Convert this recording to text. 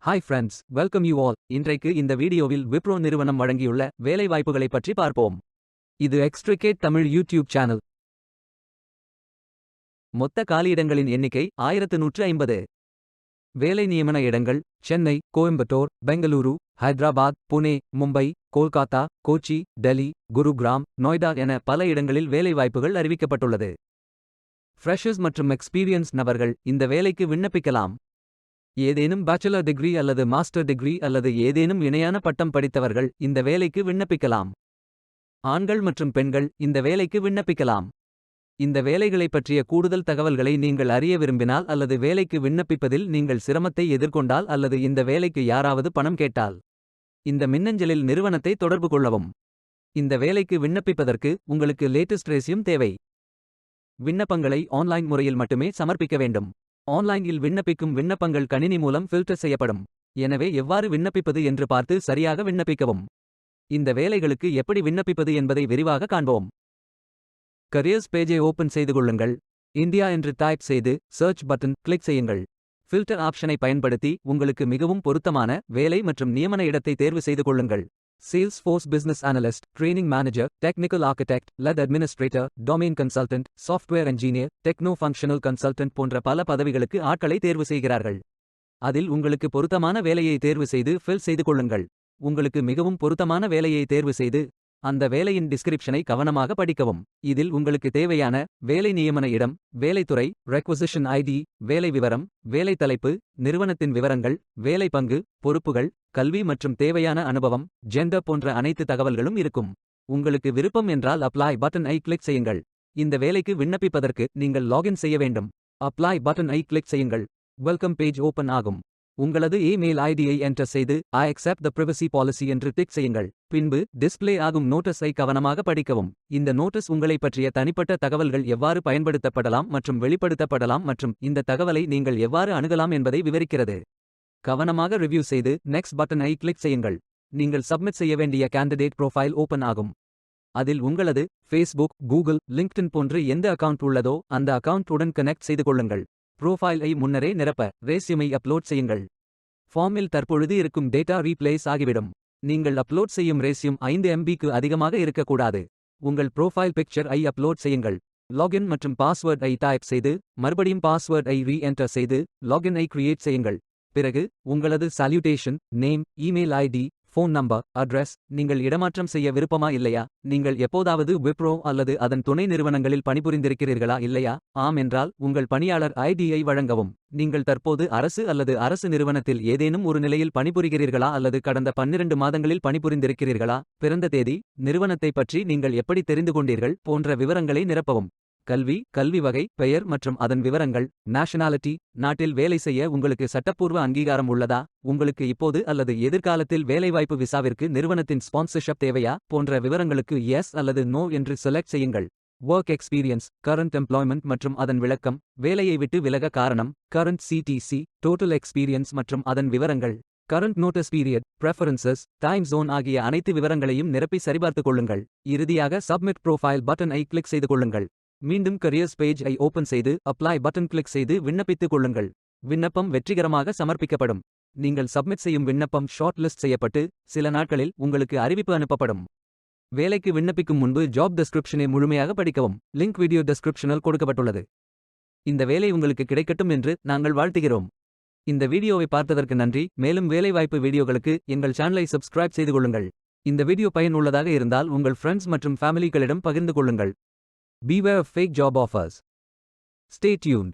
Hi friends, welcome you all. இன்றைக்கு இந்த வீடியோவில் விப்ரோ நிறுவனம் வழங்கியுள்ள வேலைவாய்ப்புகளை பற்றி பார்ப்போம். இது எக்ஸ்ட்ரிகேட் தமிழ் யூடியூப் சேனல். மொத்த காலியிடங்களின் எண்ணிக்கை 1150. வேலை நியமன இடங்கள் சென்னை, கோயம்புத்தூர், பெங்களூரு, ஹைதராபாத், புனே, மும்பை, கோல்காத்தா, கோச்சி, டெல்லி, குருகிராம், நொய்டா என பல இடங்களில் வேலைவாய்ப்புகள் அறிவிக்கப்பட்டுள்ளது. ஃப்ரெஷர்ஸ் மற்றும் எக்ஸ்பீரியன்ஸ் நபர்கள் இந்த வேலைக்கு விண்ணப்பிக்கலாம். ஏதேனும் பேச்சுலர் டிகிரி அல்லது மாஸ்டர் டிகிரி அல்லது ஏதேனும் இணையான பட்டம் படித்தவர்கள் இந்த வேலைக்கு விண்ணப்பிக்கலாம். ஆண்கள் மற்றும் பெண்கள் இந்த வேலைக்கு விண்ணப்பிக்கலாம். இந்த வேலைகளைப் பற்றிய கூடுதல் தகவல்களை நீங்கள் அறிய விரும்பினால் அல்லது வேலைக்கு விண்ணப்பிப்பதில் நீங்கள் சிரமத்தை எதிர்கொண்டால் அல்லது இந்த வேலைக்கு யாராவது பணம் கேட்டால் இந்த மின்னஞ்சலில் நிறுவனத்தை தொடர்பு கொள்ளவும். இந்த வேலைக்கு விண்ணப்பிப்பதற்கு உங்களுக்கு லேட்டஸ்ட் ரெஸ்யூம் தேவை. விண்ணப்பங்களை ஆன்லைன் முறையில் மட்டுமே சமர்ப்பிக்க வேண்டும். ஆன்லைனில் விண்ணப்பிக்கும் விண்ணப்பங்கள் கணினி மூலம் ஃபில்டர் செய்யப்படும். எனவே எவ்வாறு விண்ணப்பிப்பது என்று பார்த்து சரியாக விண்ணப்பிக்கவும். இந்த வேலைகளுக்கு எப்படி விண்ணப்பிப்பது என்பதை விரிவாக காண்போம். கரியர்ஸ் பேஜை ஓபன் செய்து கொள்ளுங்கள். இந்தியா என்று டைப் செய்து சர்ச் பட்டன் கிளிக் செய்யுங்கள். ஃபில்டர் ஆப்ஷனை பயன்படுத்தி உங்களுக்கு மிகவும் பொருத்தமான வேலை மற்றும் நியமன இடத்தை தேர்வு செய்து கொள்ளுங்கள். Salesforce business analyst, training manager, technical architect, lead administrator, domain consultant, software engineer, techno functional consultant போன்ற பல பதவிகளுக்கு ஆட்களை தேர்வு செய்கிறார்கள். அதில் உங்களுக்கு பொருத்தமான வேலையை தேர்வு செய்து ஃபில் செய்து கொள்ளுங்கள். உங்களுக்கு மிகவும் பொருத்தமான வேலையை தேர்வு செய்து அந்த வேலையின் டிஸ்கிரிப்ஷனை கவனமாக படிக்கவும். இதில் உங்களுக்கு தேவையான வேலை நியமன இடம், வேலைத்துறை, ரெக்வசிஷன் ஐடி, வேலை விவரம், வேலை தலைப்பு, நிறுவனத்தின் விவரங்கள், வேலை பங்கு, பொறுப்புகள், கல்வி மற்றும் தேவையான அனுபவம், ஜெண்டர் போன்ற அனைத்து தகவல்களும் இருக்கும். உங்களுக்கு விருப்பம் என்றால் அப்ளை பட்டன் ஐ கிளிக் செய்யுங்கள். இந்த வேலைக்கு விண்ணப்பிப்பதற்கு நீங்கள் லாகின் செய்ய வேண்டும். அப்ளை பட்டன் ஐ கிளிக் செய்யுங்கள். வெல்கம் பேஜ் ஓபன் ஆகும். உங்களது இமெயில் ஐடியை என்டர் செய்து I accept the privacy policy என்று டிக் செய்யுங்கள். பின்பு டிஸ்ப்ளே ஆகும் நோட்டஸை கவனமாக படிக்கவும். இந்த நோட்டஸ் உங்களைப் பற்றிய தனிப்பட்ட தகவல்கள் எவ்வாறு பயன்படுத்தப்படலாம் மற்றும் வெளிப்படுத்தப்படலாம் மற்றும் இந்த தகவலை நீங்கள் எவ்வாறு அணுகலாம் என்பதை விவரிக்கிறது. கவனமாக ரிவ்யூ செய்து நெக்ஸ்ட் பட்டனை கிளிக் செய்யுங்கள். நீங்கள் சப்மிட் செய்ய வேண்டிய கேண்டிடேட் ப்ரொஃபைல் ஓபன் ஆகும். அதில் உங்களது ஃபேஸ்புக், கூகுள், லிங்க்டின் போன்று எந்த அக்கவுண்ட் உள்ளதோ அந்த அக்கவுண்ட் உடன் கனெக்ட் செய்து கொள்ளுங்கள். ப்ரோஃபைலை முன்னரே நிரப்ப ரெஸ்யூமை அப்லோட் செய்யுங்கள். ஃபார்மில் தற்பொழுது இருக்கும் டேட்டா ரீப்ளேஸ் ஆகிவிடும். நீங்கள் அப்லோட் செய்யும் ரெஸ்யூம் 5 MBக்கு அதிகமாக இருக்கக்கூடாது. உங்கள் ப்ரோஃபைல் பிக்சர் ஐ அப்லோட் செய்யுங்கள். லாகின் மற்றும் பாஸ்வேர்ட் ஐ டைப் செய்து மறுபடியும் பாஸ்வேர்ட் ஐ ரீஎன்டர் செய்து லாகின் ஐ கிரியேட் செய்யுங்கள். பிறகு உங்களது salutation, name, email ID, phone number, address. நீங்கள் இடமாற்றம் செய்ய விருப்பமா இல்லையா? நீங்கள் எப்போதாவது விப்ரோ அல்லது அதன் துணை நிறுவனங்களில் பணிபுரிந்திருக்கிறீர்களா இல்லையா? ஆம் என்றால் உங்கள் பணியாளர் ஐடியை வழங்கவும். நீங்கள் தற்போது அரசு அல்லது அரசு நிறுவனத்தில் ஏதேனும் ஒரு நிலையில் பணிபுரிகிறீர்களா அல்லது கடந்த 12 மாதங்களில் பணிபுரிந்திருக்கிறீர்களா? பிறந்த தேதி, நிறுவனத்தை பற்றி நீங்கள் எப்படி தெரிந்து கொண்டீர்கள் போன்ற விவரங்களை நிரப்பவும். கல்வி வகை, பெயர் மற்றும் அதன் விவரங்கள், நேஷனாலிட்டி, நாட்டில் வேலை செய்ய உங்களுக்கு சட்டப்பூர்வ அங்கீகாரம் உள்ளதா, உங்களுக்கு இப்போது அல்லது எதிர்காலத்தில் வேலைவாய்ப்பு விசாவிற்கு நிறுவனத்தின் ஸ்பான்சர்ஷிப் தேவையா போன்ற விவரங்களுக்கு எஸ் அல்லது நோ என்று செலக்ட் செய்யுங்கள். ஒர்க் எக்ஸ்பீரியன்ஸ், கரண்ட் எம்ப்ளாய்மெண்ட் மற்றும் அதன் விளக்கம், வேலையை விட்டு விலக காரணம், கரண்ட் சிடிசி, டோட்டல் எக்ஸ்பீரியன்ஸ் மற்றும் அதன் விவரங்கள், current notice period, preferences, time zone ஆகிய அனைத்து விவரங்களையும் நிரப்பி சரிபார்த்துக் கொள்ளுங்கள். இறுதியாக சப்மிட் ப்ரோஃபைல் பட்டன் ஐ கிளிக் செய்து கொள்ளுங்கள். மீண்டும் கரியர்ஸ் பேஜ் ஐ ஓபன் செய்து அப்ளை பட்டன் கிளிக் செய்து விண்ணப்பித்துக் கொள்ளுங்கள். விண்ணப்பம் வெற்றிகரமாக சமர்ப்பிக்கப்படும். நீங்கள் சப்மிட் செய்யும் விண்ணப்பம் ஷார்ட் லிஸ்ட் செய்யப்பட்டு சில நாட்களில் உங்களுக்கு அறிவிப்பு அனுப்பப்படும். வேலைக்கு விண்ணப்பிக்கும் முன்பு ஜாப் டெஸ்கிரிப்ஷனை முழுமையாக படிக்கவும். லிங்க் வீடியோ டெஸ்கிரிப்ஷனில் கொடுக்கப்பட்டுள்ளது. இந்த வேலை உங்களுக்கு கிடைக்கட்டும் என்று நாங்கள் வாழ்த்துகிறோம். இந்த வீடியோவை பார்த்ததற்கு நன்றி. மேலும் வேலைவாய்ப்பு வீடியோகளுக்கு எங்கள் சேனலை சப்ஸ்கிரைப் செய்து கொள்ளுங்கள். இந்த வீடியோ பயனுள்ளதாக இருந்தால் உங்கள் ஃப்ரெண்ட்ஸ் மற்றும் ஃபேமிலிகளிடம் பகிர்ந்து கொள்ளுங்கள். Beware of fake job offers. Stay tuned.